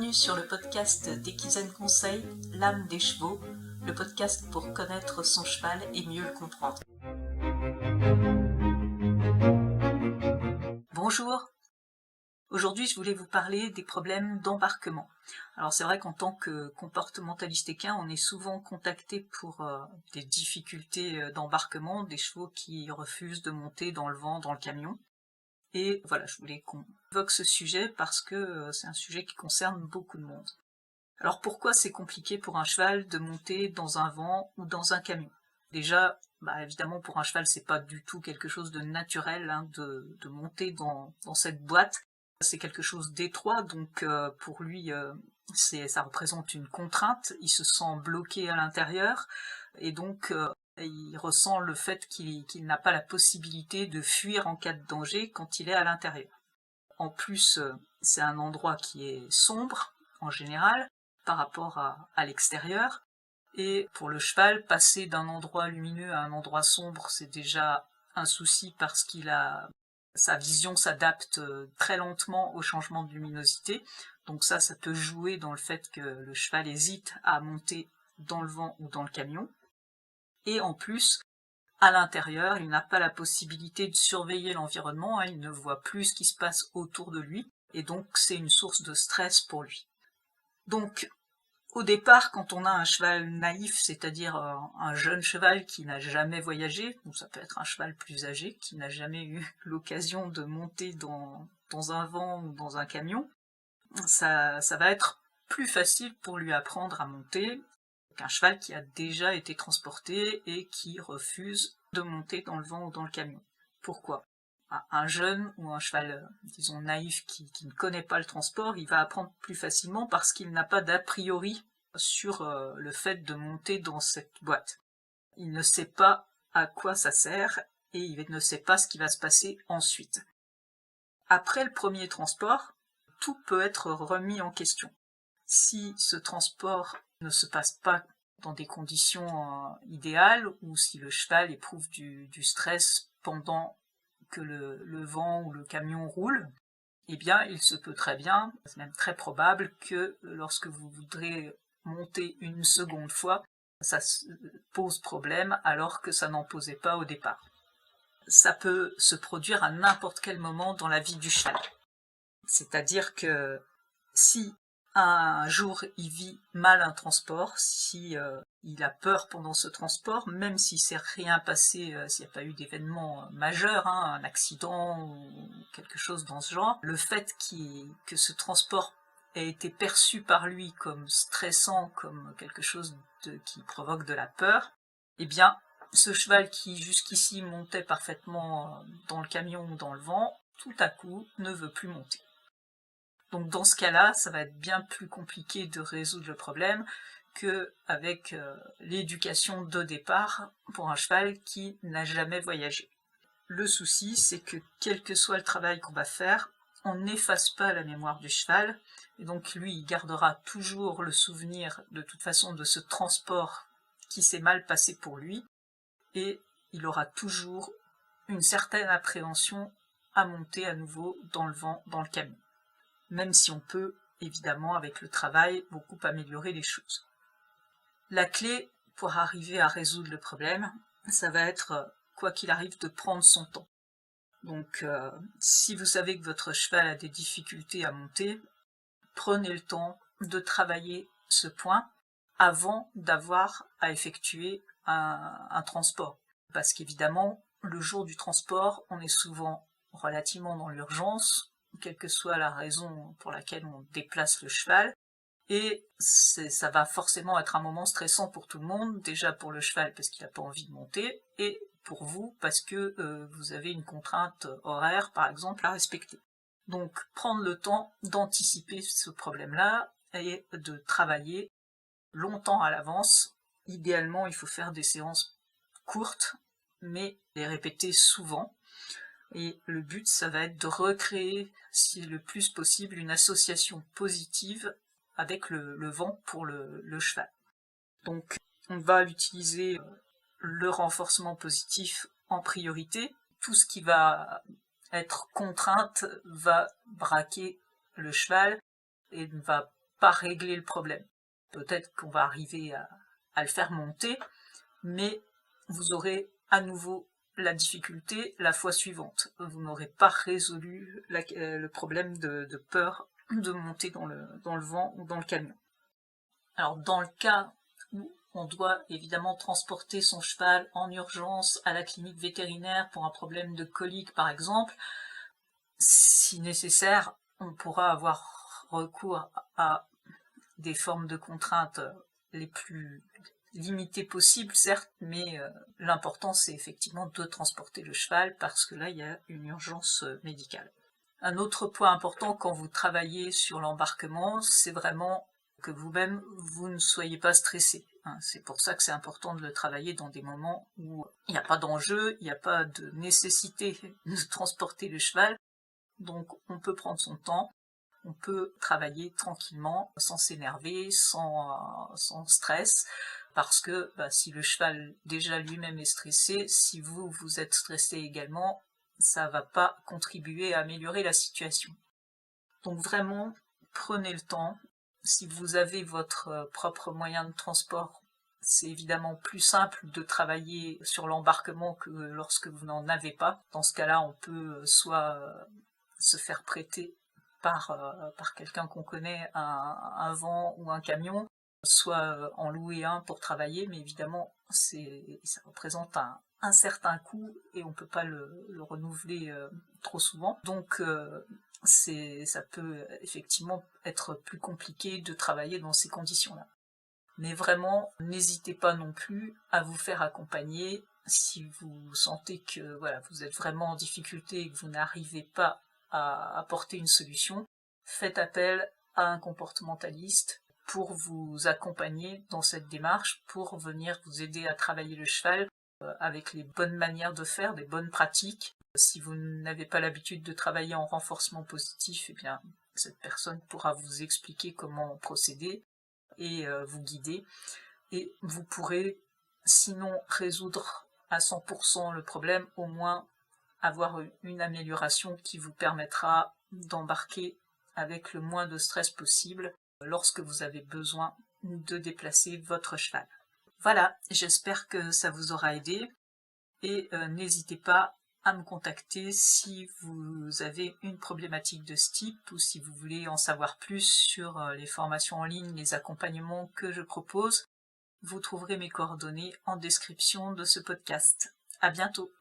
Bienvenue sur le podcast d'Equizen Conseil, l'âme des chevaux, le podcast pour connaître son cheval et mieux le comprendre. Bonjour, aujourd'hui je voulais vous parler des problèmes d'embarquement. Alors c'est vrai qu'en tant que comportementaliste équin, on est souvent contacté pour des difficultés d'embarquement, des chevaux qui refusent de monter dans le vent, dans le camion. Et voilà, je voulais qu'on évoque ce sujet parce que c'est un sujet qui concerne beaucoup de monde. Alors pourquoi c'est compliqué pour un cheval de monter dans un vent ou dans un camion? Déjà, évidemment pour un cheval c'est pas du tout quelque chose de naturel de monter dans cette boîte. C'est quelque chose d'étroit, donc pour lui ça représente une contrainte, il se sent bloqué à l'intérieur, et donc il ressent le fait qu'il n'a pas la possibilité de fuir en cas de danger quand il est à l'intérieur. En plus, c'est un endroit qui est sombre, en général, par rapport à l'extérieur, et pour le cheval, passer d'un endroit lumineux à un endroit sombre, c'est déjà un souci parce sa vision s'adapte très lentement au changement de luminosité, donc ça peut jouer dans le fait que le cheval hésite à monter dans le vent ou dans le camion. Et en plus, à l'intérieur, il n'a pas la possibilité de surveiller l'environnement, il ne voit plus ce qui se passe autour de lui, et donc c'est une source de stress pour lui. Donc, au départ, quand on a un cheval naïf, c'est-à-dire un jeune cheval qui n'a jamais voyagé, ou ça peut être un cheval plus âgé, qui n'a jamais eu l'occasion de monter dans un vent ou dans un camion, ça va être plus facile pour lui apprendre à monter qu'un cheval qui a déjà été transporté et qui refuse de monter dans le vent ou dans le camion. Pourquoi ? Un jeune ou un cheval, disons, naïf qui ne connaît pas le transport, il va apprendre plus facilement parce qu'il n'a pas d'a priori sur le fait de monter dans cette boîte. Il ne sait pas à quoi ça sert et il ne sait pas ce qui va se passer ensuite. Après le premier transport, tout peut être remis en question. Si ce transport ne se passe pas dans des conditions idéales, ou si le cheval éprouve du stress pendant que le vent ou le camion roule, eh bien il se peut très bien, c'est même très probable, que lorsque vous voudrez monter une seconde fois, ça pose problème alors que ça n'en posait pas au départ. Ça peut se produire à n'importe quel moment dans la vie du cheval. C'est-à-dire que si un jour il vit mal un transport, si il a peur pendant ce transport, même s'il ne s'est rien passé, s'il n'y a pas eu d'événement majeur, un accident ou quelque chose dans ce genre, le fait que ce transport ait été perçu par lui comme stressant, comme quelque chose qui provoque de la peur, eh bien, ce cheval qui jusqu'ici montait parfaitement dans le camion ou dans le vent, tout à coup ne veut plus monter. Donc dans ce cas-là, ça va être bien plus compliqué de résoudre le problème qu'avec l'éducation de départ pour un cheval qui n'a jamais voyagé. Le souci, c'est que quel que soit le travail qu'on va faire, on n'efface pas la mémoire du cheval, et donc lui, il gardera toujours le souvenir de toute façon de ce transport qui s'est mal passé pour lui, et il aura toujours une certaine appréhension à monter à nouveau dans le vent, dans le camion. Même si on peut, évidemment, avec le travail, beaucoup améliorer les choses. La clé pour arriver à résoudre le problème, ça va être, quoi qu'il arrive, de prendre son temps. Donc, si vous savez que votre cheval a des difficultés à monter, prenez le temps de travailler ce point avant d'avoir à effectuer un transport. Parce qu'évidemment, le jour du transport, on est souvent relativement dans l'urgence, quelle que soit la raison pour laquelle on déplace le cheval, et ça va forcément être un moment stressant pour tout le monde, déjà pour le cheval parce qu'il n'a pas envie de monter, et pour vous parce que vous avez une contrainte horaire, par exemple, à respecter. Donc prendre le temps d'anticiper ce problème-là et de travailler longtemps à l'avance. Idéalement, il faut faire des séances courtes, mais les répéter souvent. Et le but, ça va être de recréer, si le plus possible, une association positive avec le vent pour le cheval. Donc, on va utiliser le renforcement positif en priorité. Tout ce qui va être contrainte va braquer le cheval et ne va pas régler le problème. Peut-être qu'on va arriver à le faire monter, mais vous aurez à nouveau la difficulté la fois suivante. Vous n'aurez pas résolu le problème de peur de monter dans le vent ou dans le camion. Alors dans le cas où on doit évidemment transporter son cheval en urgence à la clinique vétérinaire pour un problème de colique par exemple, si nécessaire, on pourra avoir recours à des formes de contraintes les plus limitées possibles, certes, mais l'important c'est effectivement de transporter le cheval parce que là il y a une urgence médicale. Un autre point important quand vous travaillez sur l'embarquement, c'est vraiment que vous-même, vous ne soyez pas stressé. C'est pour ça que c'est important de le travailler dans des moments où il n'y a pas d'enjeu, il n'y a pas de nécessité de transporter le cheval. Donc on peut prendre son temps, on peut travailler tranquillement, sans s'énerver, sans stress, parce que si le cheval déjà lui-même est stressé, si vous êtes stressé également, ça va pas contribuer à améliorer la situation. Donc vraiment, prenez le temps. Si vous avez votre propre moyen de transport, c'est évidemment plus simple de travailler sur l'embarquement que lorsque vous n'en avez pas. Dans ce cas-là, on peut soit se faire prêter par quelqu'un qu'on connaît un van ou un camion, soit en louer un pour travailler, mais évidemment ça représente un certain coût et on ne peut pas le renouveler trop souvent. Donc ça peut effectivement être plus compliqué de travailler dans ces conditions-là. Mais vraiment, n'hésitez pas non plus à vous faire accompagner si vous sentez que vous êtes vraiment en difficulté et que vous n'arrivez pas à apporter une solution. Faites appel à un comportementaliste pour vous accompagner dans cette démarche, pour venir vous aider à travailler le cheval avec les bonnes manières de faire, des bonnes pratiques. Si vous n'avez pas l'habitude de travailler en renforcement positif, eh bien, cette personne pourra vous expliquer comment procéder et vous guider. Et vous pourrez, sinon résoudre à 100% le problème, au moins avoir une amélioration qui vous permettra d'embarquer avec le moins de stress possible lorsque vous avez besoin de déplacer votre cheval. Voilà, j'espère que ça vous aura aidé et n'hésitez pas à me contacter si vous avez une problématique de ce type ou si vous voulez en savoir plus sur les formations en ligne, les accompagnements que je propose. Vous trouverez mes coordonnées en description de ce podcast. À bientôt!